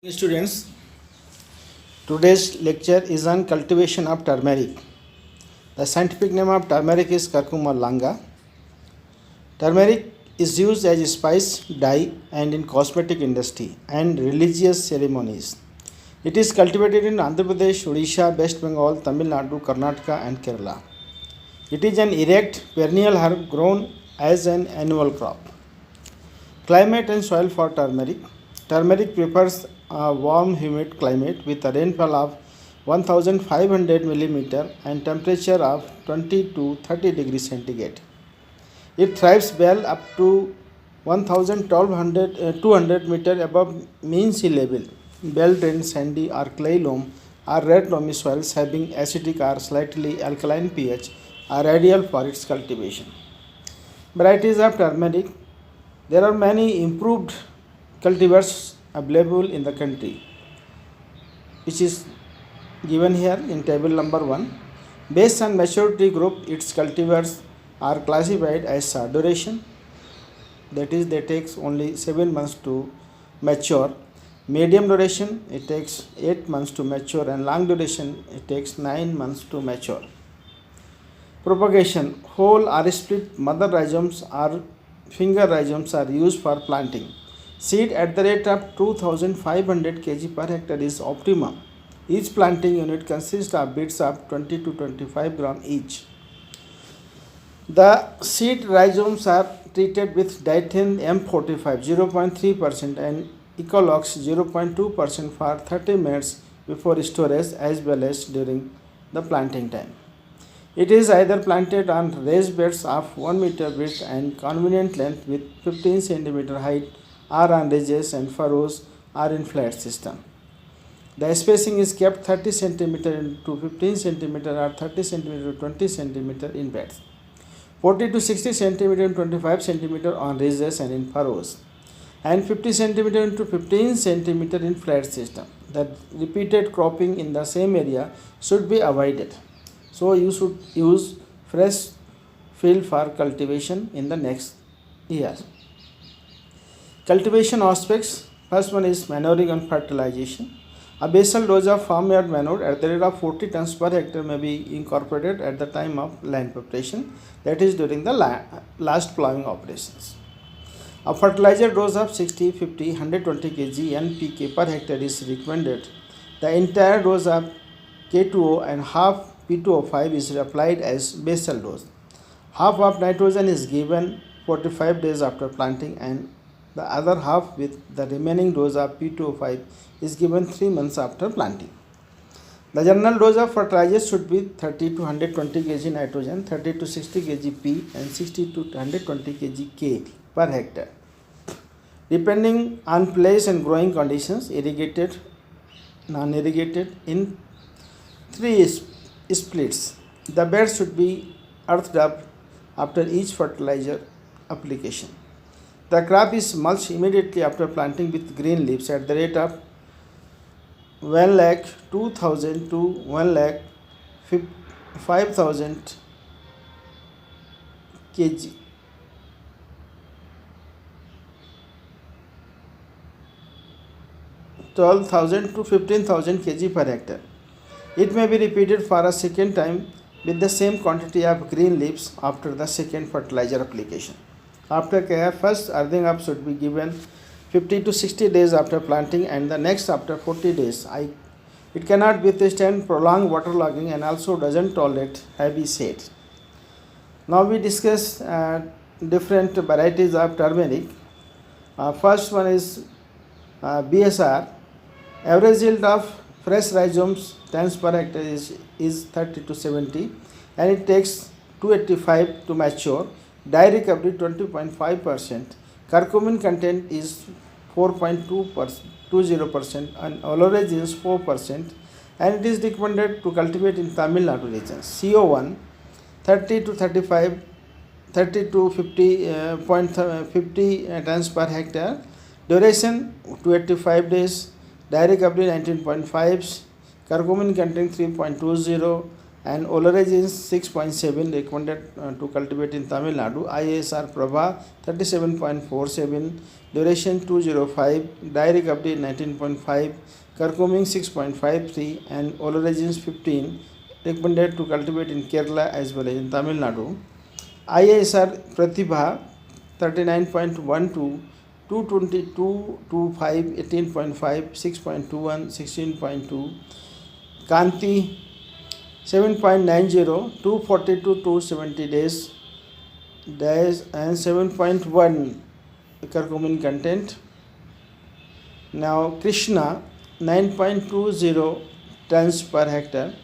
Students, today's lecture is on cultivation of turmeric. The scientific name of turmeric is Curcuma longa. Turmeric is used as a spice, dye, and in cosmetic industry and religious ceremonies. It is cultivated in Andhra Pradesh, Odisha, West Bengal, Tamil Nadu, Karnataka, and Kerala. It is an erect perennial herb grown as an annual crop. Climate and soil for turmeric. Turmeric prefers a warm, humid climate with a rainfall of 1500 mm and temperature of 20 to 30 degrees centigrade. It thrives well up to 200 meter above mean sea level. Well-drained sandy or clay loam or red loamy soils having acidic or slightly alkaline pH are ideal for its cultivation. Varieties of turmeric. There are many improved cultivars available in the country, which is given here in table number 1. Based on maturity group, its cultivars are classified as short duration, that is, they takes only 7 months to mature. Medium duration, it takes 8 months to mature, and long duration, it takes 9 months to mature. Propagation. Whole or split mother rhizomes or finger rhizomes are used for planting. Seed at the rate of 2500 kg per hectare is optimum. Each planting unit consists of bits of 20 to 25 gram each. The seed rhizomes are treated with Diethane M45 0.3% and Ecolox 0.2% for 30 minutes before storage as well as during the planting time. It is either planted on raised beds of 1 meter width and convenient length with 15 cm height or on ridges and furrows or in flat system. The spacing is kept 30 cm to 15 cm or 30 cm to 20 cm in beds. 40 to 60 cm and 25 cm on ridges and in furrows, and 50 cm to 15 cm in flat system. The repeated cropping in the same area should be avoided. So you should use fresh field for cultivation in the next year. Cultivation aspects. First one is manuring and fertilization. A basal dose of farmyard manure at the rate of 40 tons per hectare may be incorporated at the time of land preparation, that is during the last plowing operations. A fertilizer dose of 60, 50, 120 kg NPK per hectare is recommended. The entire dose of K2O and half P2O5 is applied as basal dose. Half of nitrogen is given 45 days after planting, and the other half with the remaining dose of P2O5 is given 3 months after planting. The general dose of fertilizers should be 30 to 120 kg nitrogen, 30 to 60 kg P, and 60 to 120 kg K per hectare. Depending on place and growing conditions, irrigated, non-irrigated, in 3 splits. The beds should be earthed up after each fertilizer application. The crop is mulched immediately after planting with green leaves at the rate of 1,02,000 to 1,05,000 kg. $12,000 to 15,000 kg per hectare. It may be repeated for a second time with the same quantity of green leaves after the second fertilizer application. After care, first earthing up should be given 50 to 60 days after planting and the next after 40 days. It cannot withstand prolonged waterlogging and also doesn't tolerate heavy shade. Now we discuss different varieties of turmeric. First one is BSR. Average yield of fresh rhizomes tons per hectare is 30 to 70, and it takes 285 to mature. Dye recovery 20.5%. Curcumin content is 4.20% and olerage is 4%, and it is recommended to cultivate in Tamil Nadu region. CO1 30 to 35, 30 to 50 tons per hectare. Duration 285 days. Dye recovery 19.5, curcumin content 3.20, and Oleaginous 6.7 recommended to cultivate in Tamil Nadu. ISR Prabha 37.47, duration 205, dye recovery 19.5, curcuming 6.53, and Oleaginous 15 recommended to cultivate in Kerala as well as in Tamil Nadu. ISR Pratibha 39.12, 222, 25, 18.5, 6.21, 16.2, Kanti 7.90, 240 to 270 days and 7.1 curcumin content. Now Krishna 9.20 tons per hectare,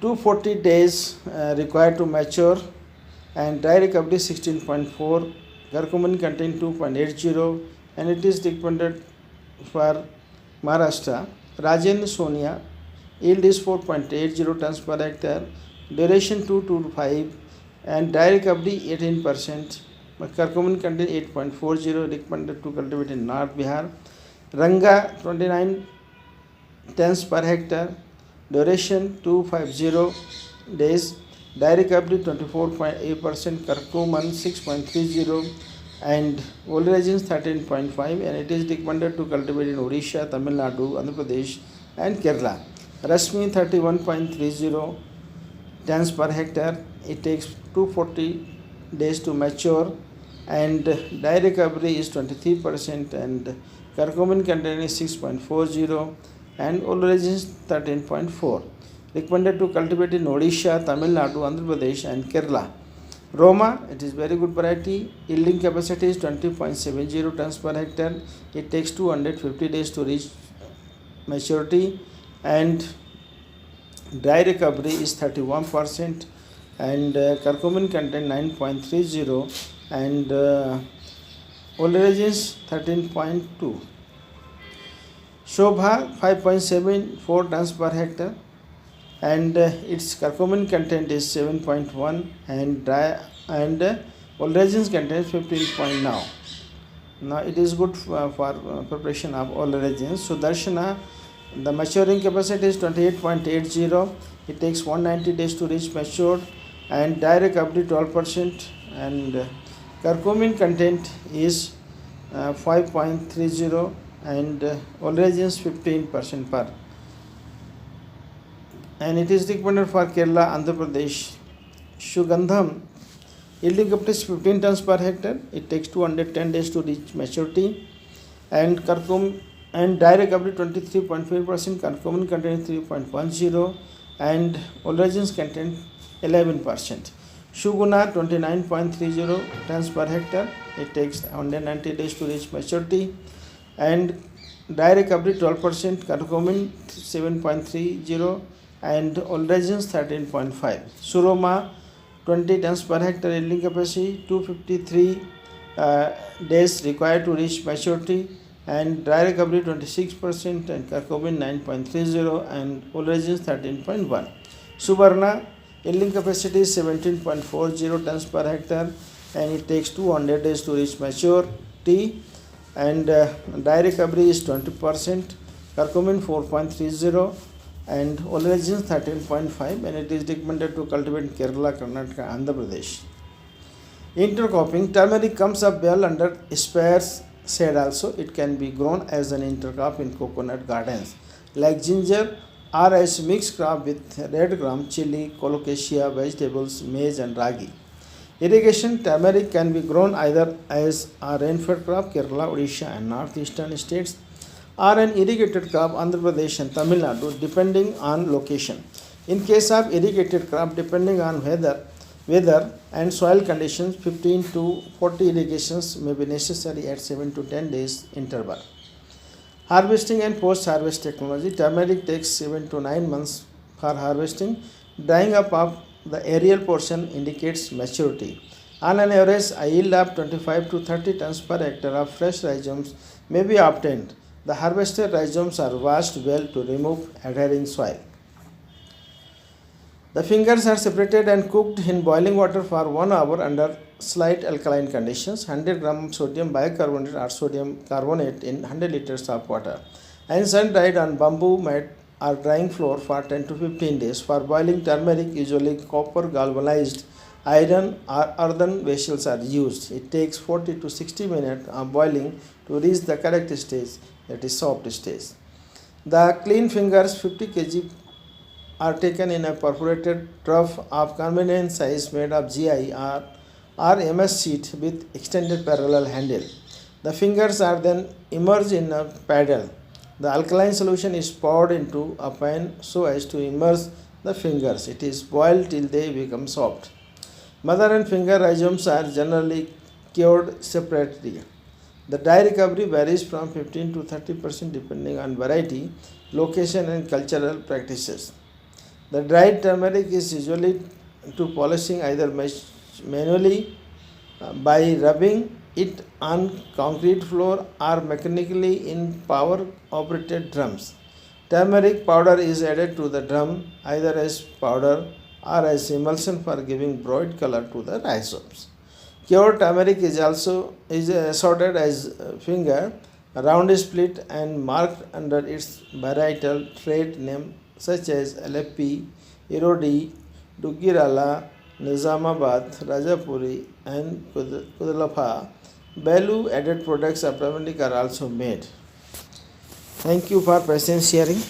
240 days required to mature, and dry recovery 16.4, curcumin content 2.80, and it is recommended for Maharashtra. Rajendra Sonia, yield is 4.80 tons per hectare, duration 2 to 5, and dry recovery 18%, curcumin content 8.40, recommended to cultivate in North Bihar. Ranga 29 tons per hectare, duration 250 days, dye recovery 24.8%, curcumin 6.30, and Oleaginous 13.5, and it is recommended to cultivate in Odisha, Tamil Nadu, Andhra Pradesh, and Kerala. Rashmi 31.30 tons per hectare, it takes 240 days to mature, and dye recovery is 23%, and curcumin content is 6.40, and Oleaginous 13.4. Recommended to cultivate in Odisha, Tamil Nadu, Andhra Pradesh, and Kerala. Roma, it is very good variety. Yielding capacity is 20.70 tons per hectare. It takes 250 days to reach maturity, and dry recovery is 31%, and curcumin content 9.30, and Oleaginous 13.2. Shobha 5.74 tons per hectare, and its curcumin content is 7.1, and Oleaginous content 15. Now it is good for preparation of Oleaginous. Sudarshana, the maturing capacity is 28.80, it takes 190 days to reach matured, and dye recovery 12%, and curcumin content is 5.30, and Oleaginous 15% per, and it is recommended for Kerala, Andhra Pradesh. Sugandham, yielding capacity is 15 tons per hectare, it takes 210 days to reach maturity, and dye recovery 23.5%, curcumin content 3.10, and Oleaginous content 11%. Shuguna 29.30 tons per hectare, it takes 190 days to reach maturity, and dye recovery 12%, curcumin 7.30, and Oleaginous 13.5. Suroma 20 tons per hectare, yielding capacity 253 days required to reach maturity, and dry recovery 26%, and curcumin 9.30, and Oleaginous 13.1. Subarna, yielding capacity is 17.40 tons per hectare, and it takes 200 days to reach maturity, and dye recovery is 20%, curcumin 4.30, and Oleaginous 13.5, and it is recommended to cultivate in Kerala, Karnataka, Andhra Pradesh. Intercropping, turmeric comes up well under sparse shade also. It can be grown as an intercrop in coconut gardens like ginger, or as mixed crop with red gram, chili, colocasia, vegetables, maize, and ragi. Irrigation, turmeric can be grown either as a rainfed crop, Kerala, Odisha, and northeastern states, or an irrigated crop, Andhra Pradesh and Tamil Nadu, depending on location. In case of irrigated crop, depending on weather and soil conditions, 15 to 40 irrigations may be necessary at 7 to 10 days interval. Harvesting and post-harvest technology, turmeric takes 7 to 9 months for harvesting. Drying up of the aerial portion indicates maturity. On an average, a yield of 25 to 30 tons per hectare of fresh rhizomes may be obtained. The harvested rhizomes are washed well to remove adhering soil. The fingers are separated and cooked in boiling water for 1 hour under slight alkaline conditions. 100 gram sodium bicarbonate or sodium carbonate in 100 liters of water, and sun dried on bamboo mat or drying flour for 10 to 15 days. For boiling turmeric, usually copper galvanized iron or earthen vessels are used. It takes 40 to 60 minutes of boiling to reach the correct stage, that is soft stage. The clean fingers 50 kg are taken in a perforated trough of convenient size made of GI or MS sheet with extended parallel handle. The fingers are then immersed in a paddle. The alkaline solution is poured into a pan so as to immerse the fingers. It is boiled till they become soft. Mother and finger rhizomes are generally cured separately. The dye recovery varies from 15 to 30% depending on variety, location, and cultural practices. The dried turmeric is usually to polishing either manually by rubbing it on concrete floor or mechanically in power operated drums. Turmeric powder is added to the drum either as powder or as emulsion for giving bright color to the rhizomes. Cured turmeric is also assorted as finger, round split and marked under its varietal trade name such as Aleppi, Erodi, Dugirala, Nizamabad, Rajapuri and Kudalapha. Value added products of turmeric are also made. Thank you for patience sharing.